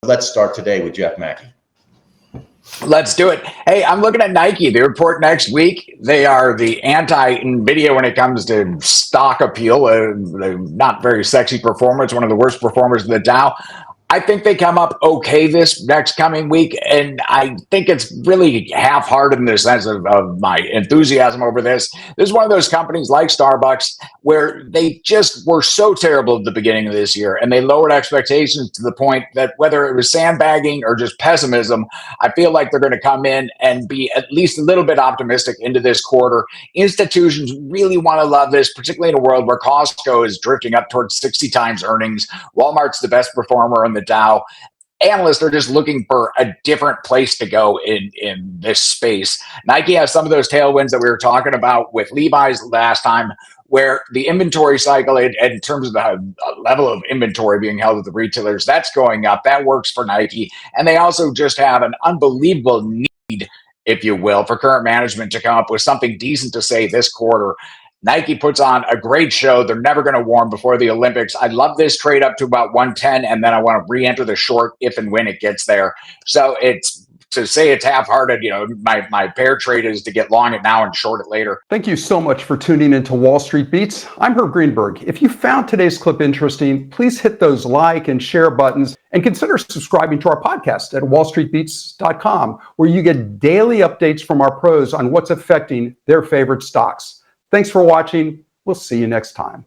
Let's start today with Jeff Macke. Let's do it. Hey, I'm looking at Nike. They report next week. They are the anti-NVIDIA when it comes to stock appeal. They're not very sexy performance, one of the worst performers in the Dow. I think they come up okay this next coming week, and I think it's really half-hearted in the sense of my enthusiasm over this. This is one of those companies like Starbucks where they just were so terrible at the beginning of this year, and they lowered expectations to the point that whether it was sandbagging or just pessimism, I feel like they're going to come in and be at least a little bit optimistic into this quarter. Institutions really want to love this, particularly in a world where Costco is drifting up towards 60 times earnings. Walmart's the best performer in the Dow. Analysts are just looking for a different place to go in this space. Nike has some of those tailwinds that we were talking about with Levi's last time, where the inventory cycle, in terms of the level of inventory being held at the retailers, that's going up. That works for Nike. And they also just have an unbelievable need, if you will, for current management to come up with something decent to say this quarter. Nike puts on a great show. They're never going to warm before the Olympics. I love this trade up to about 110, and then I want to re-enter the short if and when it gets there. So it's to say it's half-hearted. My pair trade is to get long it now and short it later. Thank you so much for tuning into Wall Street Beats. I'm Herb Greenberg. If you found today's clip interesting, please hit those like and share buttons and consider subscribing to our podcast at wallstreetbeats.com, where you get daily updates from our pros on what's affecting their favorite stocks. Thanks for watching. We'll see you next time.